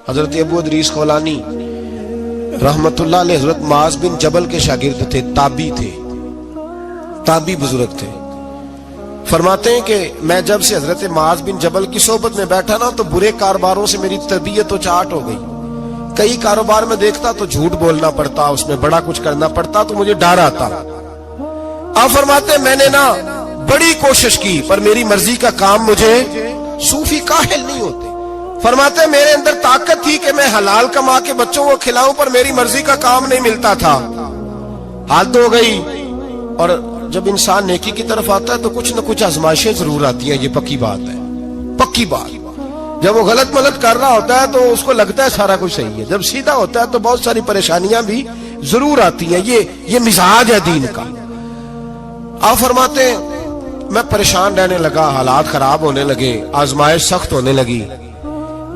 حضرت ابو ادریس خولانی رحمتullah علیہ حضرت معاذ بن جبل کے شاگرد تھے، تابعی بزرگ تھے۔ فرماتے ہیں کہ میں جب سے حضرت معاذ بن جبل کی صحبت میں بیٹھا نا تو برے کاروباروں سے میری تربیت و چاٹ ہو گئی۔ کئی کاروبار میں دیکھتا تو جھوٹ بولنا پڑتا، اس میں بڑا کچھ کرنا پڑتا تو مجھے ڈر آتا۔ آپ فرماتے ہیں میں نے نا بڑی کوشش کی پر میری مرضی کا کام مجھے، صوفی کاہل نہیں ہوتے، فرماتے ہیں میرے اندر طاقت تھی کہ میں حلال کما کے بچوں کو کھلاؤں پر میری مرضی کا کام نہیں ملتا تھا، حد ہو گئی۔ اور جب انسان نیکی کی طرف آتا ہے تو کچھ نہ کچھ آزمائشیں ضرور آتی ہیں، یہ پکی بات ہے، پکی بات۔ جب وہ غلط ملت کر رہا ہوتا ہے تو اس کو لگتا ہے سارا کچھ صحیح ہے، جب سیدھا ہوتا ہے تو بہت ساری پریشانیاں بھی ضرور آتی ہیں، یہ مزاج ہے دین کا۔ آپ فرماتے ہیں میں پریشان رہنے لگا، حالات خراب ہونے لگے، آزمائش سخت ہونے لگی،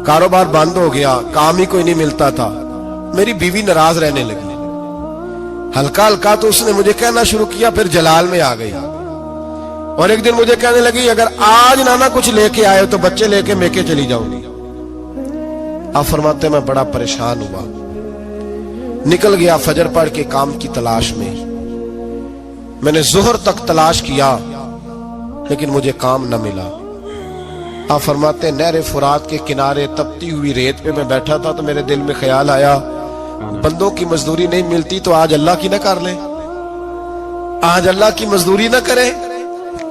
کاروبار بند ہو گیا، کام ہی کوئی نہیں ملتا تھا، میری بیوی ناراض رہنے لگی، ہلکا ہلکا تو اس نے مجھے کہنا شروع کیا، پھر جلال میں آ گئی، اور ایک دن مجھے کہنے لگی اگر آج نانا کچھ لے کے آئے تو بچے لے کے میکے چلی جاؤں گی۔ آپ فرماتے ہیں میں بڑا پریشان ہوا، نکل گیا فجر پڑھ کے کام کی تلاش میں نے ظہر تک تلاش کیا لیکن مجھے کام نہ ملا۔ آپ فرماتے ہیں نہر فرات کے کنارے تپتی ہوئی ریت پہ میں بیٹھا تھا تو میرے دل میں خیال آیا بندوں کی مزدوری نہیں ملتی تو آج اللہ کی نہ کر لیں، آج اللہ کی مزدوری نہ کریں۔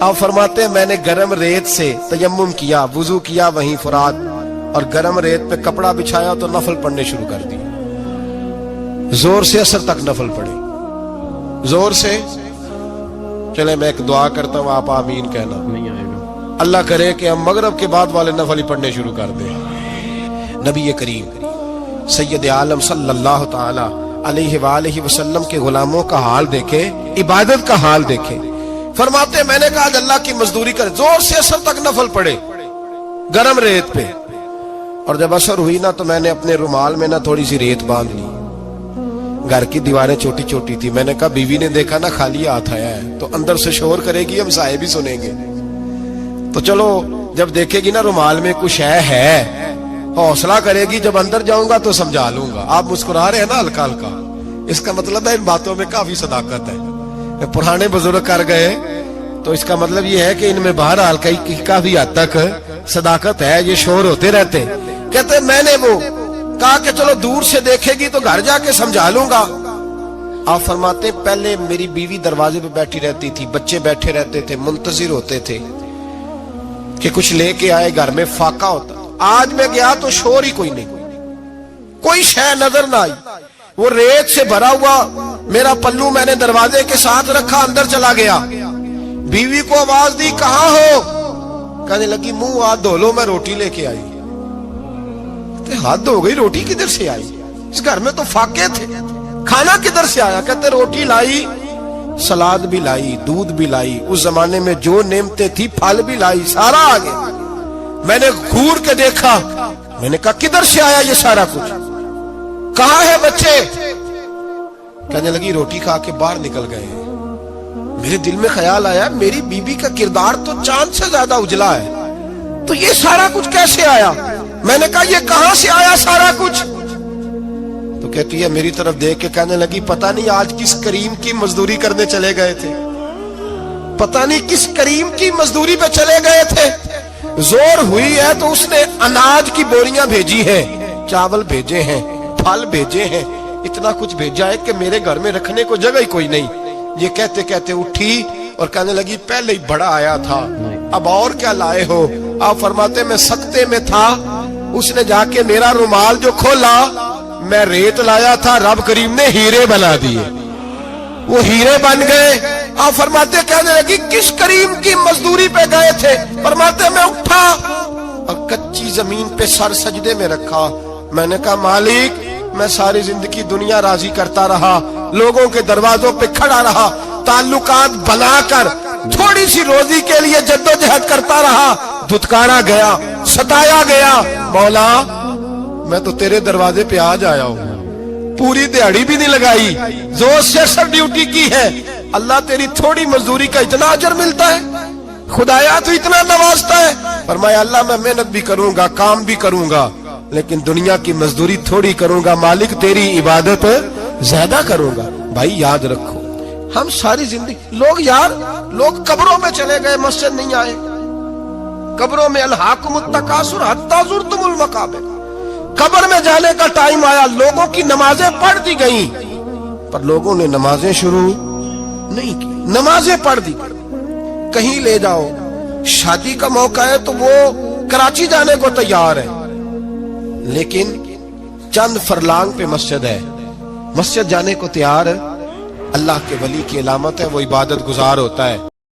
آپ فرماتے ہیں میں نے گرم ریت سے تیمم کیا، وضو کیا وہیں فرات، اور گرم ریت پہ کپڑا بچھایا تو نفل پڑھنے شروع کر دی، زور سے اثر تک نفل پڑھے، زور سے۔ چلے میں ایک دعا کرتا ہوں، آپ آمین کہنا، اللہ کرے کہ ہم مغرب کے بعد والے نفل ہی پڑھنے شروع کر دیں۔ نبی کریم سید عالم صلی اللہ تعالی علیہ وآلہ وسلم کے غلاموں کا حال دیکھے، عبادت کا حال دیکھے۔ فرماتے ہیں میں نے کہا آج اللہ کی مزدوری کرے، زور سے اثر تک نفل پڑھے گرم ریت پہ، اور جب اثر ہوئی نا تو میں نے اپنے رومال میں نا تھوڑی سی ریت باندھ لی، گھر کی دیواریں چھوٹی چھوٹی تھی، میں نے کہا بیوی نے دیکھا نا خالی ہاتھ آیا ہے تو اندر سے شور کرے گی، ہم سائے بھی سنیں گے، تو چلو جب دیکھے گی نا رومال میں کچھ ہے حوصلہ کرے گی، جب اندر جاؤں گا تو سمجھا لوں گا۔ آپ مسکرا رہے ہیں نا ہلکا ہلکا، اس کا مطلب ہے ان باتوں میں کافی صداقت ہے، پرانے بزرگ کر گئے تو اس کا مطلب یہ ہے کہ ان میں بہرحال کافی حد تک صداقت ہے، یہ شور ہوتے رہتے۔ کہتے میں نے وہ کہا کہ چلو دور سے دیکھے گی تو گھر جا کے سمجھا لوں گا۔ آپ فرماتے پہلے میری بیوی دروازے پہ بیٹھی رہتی تھی، بچے بیٹھے رہتے تھے، منتظر ہوتے تھے کہ کچھ لے کے آئے، گھر میں فاقہ ہوتا۔ آج میں گیا تو شور ہی کوئی نہیں، کوئی شے نظر نہ آئی، وہ ریت سے بھرا ہوا میرا پلو میں نے دروازے کے ساتھ رکھا، اندر چلا گیا، بیوی کو آواز دی کہاں ہو؟ کہنے لگی منہ ہاتھ دھو لو، میں روٹی لے کے آئی۔ ہاتھ ہو گئی، روٹی کدھر سے آئی؟ اس گھر میں تو فاقے تھے، کھانا کدھر سے آیا؟ کہتے روٹی لائی، سلاد بھی لائی، دودھ بھی لائی، اس زمانے میں جو نعمتیں تھی پھل بھی لائی، سارا آ گیا۔ میں نے گھور کے دیکھا، میں نے کہا کدھر سے آیا یہ سارا کچھ؟ کہاں ہے بچے؟ کہنے لگی روٹی کھا کے باہر نکل گئے۔ میرے دل میں خیال آیا میری بیوی کا کردار تو چاند سے زیادہ اجلا ہے، تو یہ سارا کچھ کیسے آیا؟ میں نے کہا یہ کہاں سے آیا سارا کچھ؟ تو کہتی ہے میری طرف دیکھ کے کہنے لگی پتہ نہیں آج کس کریم کی مزدوری کرنے چلے گئے تھے، پتہ نہیں کس کریم کی مزدوری پہ چلے گئے تھے، زور ہوئی ہے تو اس نے اناج کی بوریاں بھیجی ہیں، چاول بھیجے ہیں، پھل بھیجے ہیں، اتنا کچھ بھیجا ہے کہ میرے گھر میں رکھنے کو جگہ ہی کوئی نہیں۔ یہ کہتے کہتے اٹھی اور کہنے لگی پہلے ہی بڑا آیا تھا، اب اور کیا لائے ہو؟ آپ فرماتے میں سکتے میں تھا، اس نے جا کے میرا رومال جو کھولا، میں ریت لایا تھا، رب کریم نے ہیرے بنا دیے، وہ ہیرے بن گئے۔ آپ فرماتے کہنے لگی کس کریم کی مزدوری پہ گئے تھے؟ فرماتے میں اٹھا اور کچی زمین پہ سر سجدے میں رکھا، میں نے کہا مالک میں ساری زندگی دنیا راضی کرتا رہا، لوگوں کے دروازوں پہ کھڑا رہا، تعلقات بنا کر تھوڑی سی روزی کے لیے جدوجہد کرتا رہا، دھتکارا گیا، ستایا گیا، مولا میں تو تیرے دروازے پہ آج آیا ہوں، پوری دیہڑی بھی نہیں لگائی، زور سے سر ڈیوٹی کی ہے، اللہ تیری تھوڑی مزدوری کا اتنا اجر ملتا ہے؟ خدایا تو اتنا نوازتا ہے؟ فرمایا اللہ میں محنت بھی کروں گا، کام بھی کروں گا، لیکن دنیا کی مزدوری تھوڑی کروں گا، مالک تیری عبادت زیادہ کروں گا۔ بھائی یاد رکھو، ہم ساری زندگی لوگ قبروں میں چلے گئے، مسجد نہیں آئے، قبروں میں الہاکم التکاثر حتی زرتم المقابر، قبر میں جانے کا ٹائم آیا، لوگوں کی نمازیں پڑھ دی گئیں پر لوگوں نے نمازیں شروع نہیں کی، نمازیں پڑھ دی گئیں۔ کہیں لے جاؤ، شادی کا موقع ہے تو وہ کراچی جانے کو تیار ہے، لیکن چند فرلانگ پہ مسجد ہے، مسجد جانے کو تیار ہے۔ اللہ کے ولی کی علامت ہے وہ عبادت گزار ہوتا ہے۔